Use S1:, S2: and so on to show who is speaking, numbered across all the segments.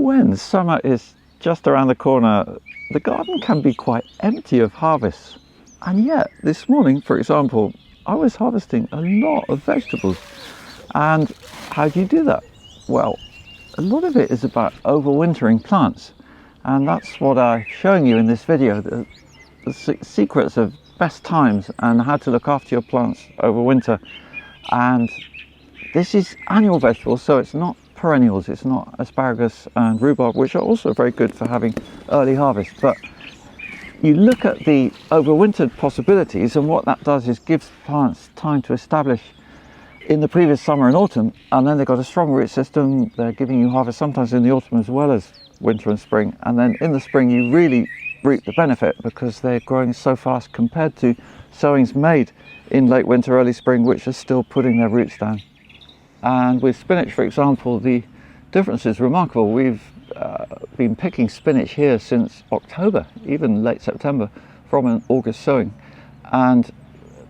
S1: When summer is just around the corner, the garden can be quite empty of harvests. And yet, this morning, for example, I was harvesting a lot of vegetables. And how do you do that? Well, a lot of it is about overwintering plants. And that's what I'm showing you in this video, the secrets of best times and how to look after your plants over winter. And this is annual vegetables, so it's not perennials. It's not asparagus and rhubarb, which are also very good for having early harvest. But you look at the overwintered possibilities, and what that does is gives plants time to establish in the previous summer and autumn, and then they've got a strong root system. They're giving you harvest sometimes in the autumn as well as winter and spring, and then in the spring you really reap the benefit because they're growing so fast compared to sowings made in late winter, early spring, which are still putting their roots down. And with spinach, for example, the difference is remarkable. We've been picking spinach here since October, even late September, from an August sowing, and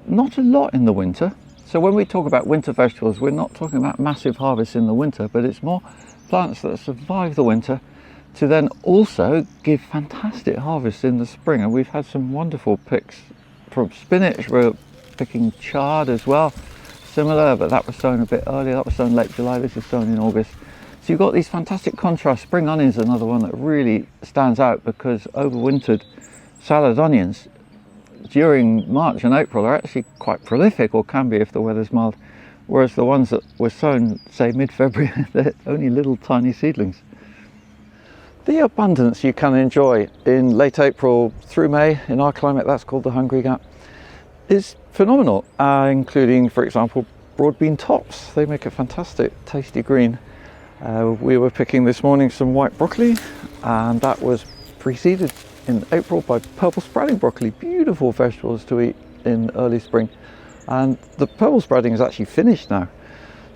S1: not a lot in the winter. So when we talk about winter vegetables, we're not talking about massive harvests in the winter, but it's more plants that survive the winter to then also give fantastic harvests in the spring. And we've had some wonderful picks from spinach. We're picking chard as well, similar, but that was sown a bit earlier. That was sown late July. This is sown in August. So you've got these fantastic contrasts. Spring onions is another one that really stands out because overwintered salad onions during March and April are actually quite prolific, or can be if the weather's mild, whereas the ones that were sown, say, mid-February, they're only little tiny seedlings. The abundance you can enjoy in late April through May, in our climate that's called the Hungry Gap, is phenomenal, including, for example, broad bean tops. They make a fantastic tasty green. We were picking this morning some white broccoli, and that was preceded in April by purple sprouting broccoli. Beautiful vegetables to eat in early spring, and the purple sprouting is actually finished now.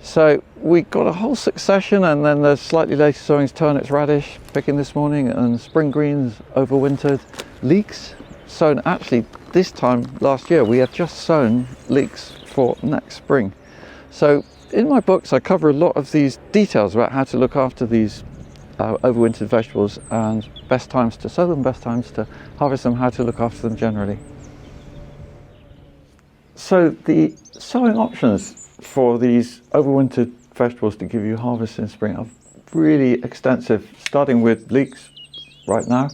S1: So we got a whole succession, and then there's slightly later sowings, turnips, radish, picking this morning, and spring greens overwintered. Leeks sown actually this time last year. We had just sown leeks for next spring. So in my books I cover a lot of these details about how to look after these overwintered vegetables, and best times to sow them, best times to harvest them, how to look after them generally. So the sowing options for these overwintered vegetables to give you harvest in spring are really extensive, starting with leeks right now,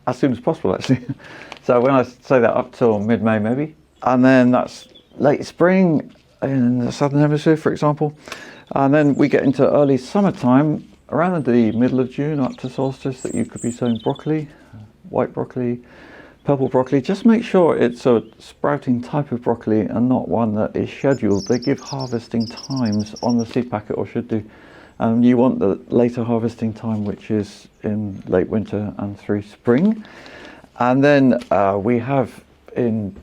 S1: as soon as possible actually. So when I say that, up till mid-May maybe, and then that's late spring in the southern hemisphere, for example, and then we get into early summertime around the middle of June up to solstice, that you could be sowing broccoli, white broccoli, purple broccoli. Just make sure it's a sprouting type of broccoli and not one that is scheduled. They give harvesting times on the seed packet, or should do. You want the later harvesting time, which is in late winter and through spring. And then we have in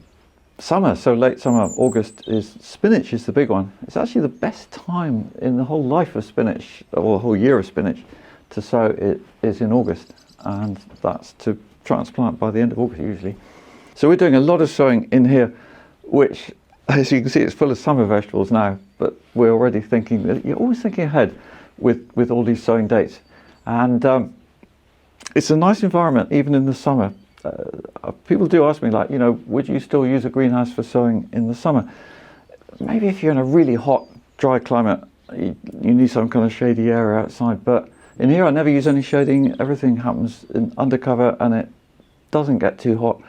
S1: summer, so late summer, August, is spinach is the big one. It's actually the best time in the whole life of spinach, or the whole year of spinach, to sow it is in August, and that's to transplant by the end of August usually. So we're doing a lot of sowing in here, which, as you can see, it's full of summer vegetables now, but we're already thinking that you're always thinking ahead with all these sowing dates. And it's a nice environment even in the summer. People do ask me, like, you know, would you still use a greenhouse for sowing in the summer? Maybe if you're in a really hot, dry climate, you need some kind of shady area outside, but in here I never use any shading. Everything happens in undercover, and it doesn't get too hot.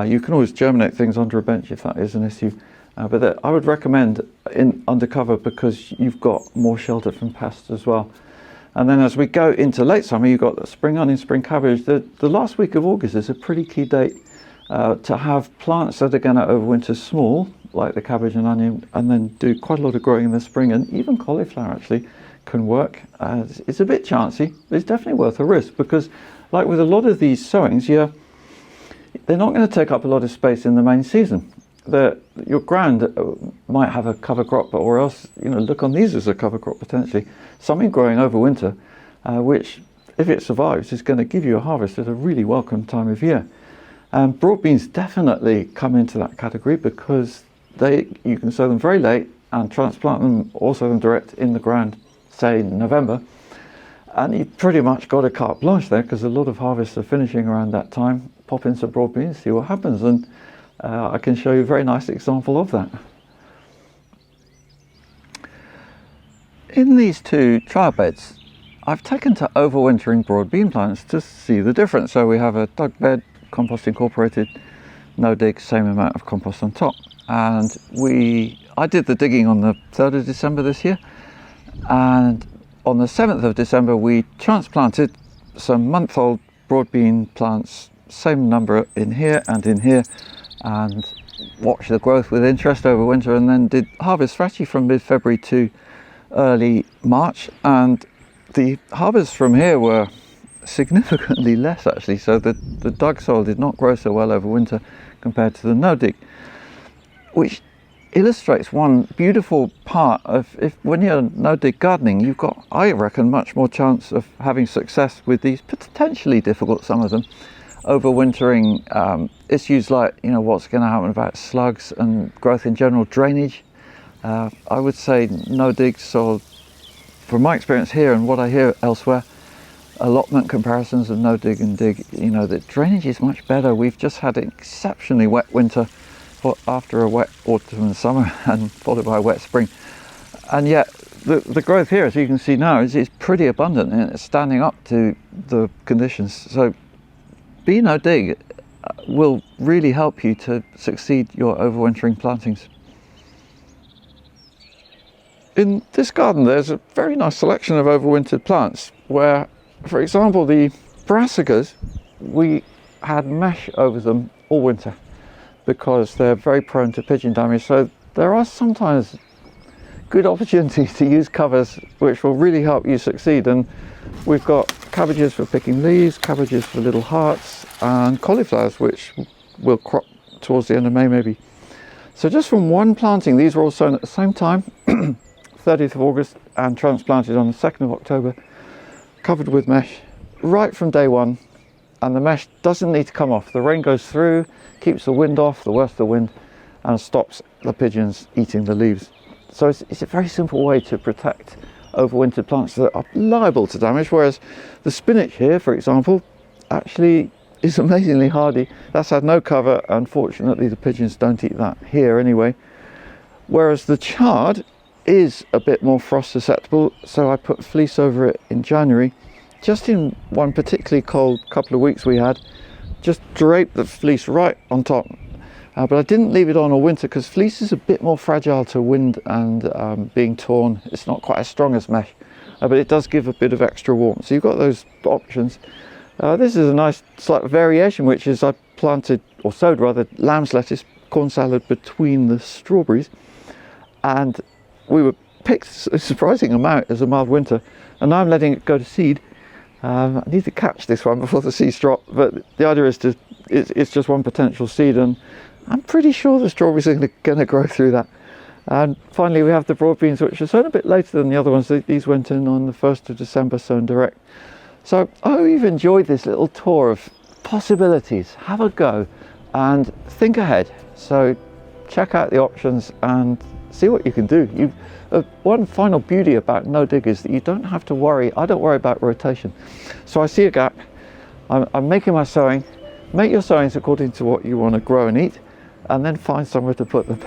S1: You can always germinate things under a bench if that is an issue, but I would recommend in undercover because you've got more shelter from pests as well. And then as we go into late summer, you've got the spring onion, spring cabbage. The last week of August is a pretty key date to have plants that are going to overwinter small, like the cabbage and onion, and then do quite a lot of growing in the spring. And even cauliflower actually can work. It's a bit chancy, but it's definitely worth a risk, because like with a lot of these sowings, they're not going to take up a lot of space in the main season. Your ground might have a cover crop, or else, you know, look on these as a cover crop potentially. Something growing over winter, which, if it survives, is going to give you a harvest at a really welcome time of year. Broad beans definitely come into that category because you can sow them very late and transplant them, or sow them direct in the ground, say in November. And you've pretty much got a carte blanche there, because a lot of harvests are finishing around that time. Pop in some broad beans, see what happens, and I can show you a very nice example of that. In these two trial beds, I've taken to overwintering broad bean plants to see the difference. So we have a dug bed, compost incorporated, no dig, same amount of compost on top. And I did the digging on the 3rd of December this year, and on the 7th of December we transplanted some month-old broad bean plants, same number in here, and watched the growth with interest over winter, and then did harvest actually from mid-February to early March, and the harvests from here were significantly less actually. So the dug soil did not grow so well over winter compared to the no dig, which illustrates one beautiful part of, when you're no dig gardening, you've got, I reckon, much more chance of having success with these potentially difficult, some of them, overwintering issues like, what's going to happen about slugs and growth in general, drainage. I would say no dig soil, from my experience here and what I hear elsewhere, allotment comparisons of no dig and dig, the drainage is much better. We've just had an exceptionally wet winter after a wet autumn and summer, and followed by a wet spring. And yet the growth here, as you can see now, is pretty abundant and it's standing up to the conditions. So no dig will really help you to succeed your overwintering plantings. In this garden there's a very nice selection of overwintered plants where, for example, the brassicas, we had mesh over them all winter because they're very prone to pigeon damage. So there are sometimes good opportunities to use covers which will really help you succeed. And we've got cabbages for picking leaves, cabbages for little hearts, and cauliflowers which will crop towards the end of May maybe. So just from one planting, these were all sown at the same time, 30th of August, and transplanted on the 2nd of October, covered with mesh right from day one. And the mesh doesn't need to come off. The rain goes through, keeps the wind off, the worse the wind, and stops the pigeons eating the leaves. So it's a very simple way to protect overwintered plants that are liable to damage, whereas the spinach here, for example, actually is amazingly hardy. That's had no cover, and fortunately the pigeons don't eat that here anyway. Whereas the chard is a bit more frost susceptible, so I put fleece over it in January. Just in one particularly cold couple of weeks we had, just draped the fleece right on top. But I didn't leave it on all winter because fleece is a bit more fragile to wind and being torn. It's not quite as strong as mesh, but it does give a bit of extra warmth. So you've got those options. This is a nice slight variation, which is I planted, or sowed rather, lamb's lettuce, corn salad between the strawberries, and we were picked a surprising amount as a mild winter, and now I'm letting it go to seed. I need to catch this one before the seeds drop, but the idea is it's just one potential seed, and I'm pretty sure the strawberries are going to grow through that. And finally we have the broad beans, which are sown a bit later than the other ones. These went in on the 1st of December, sown direct. So I hope you've enjoyed this little tour of possibilities. Have a go and think ahead. So check out the options and see what you can do. One final beauty about no dig is that you don't have to worry. I don't worry about rotation. So I see a gap, I'm making my sowing. Make your sowings according to what you want to grow and eat, and then find somewhere to put them.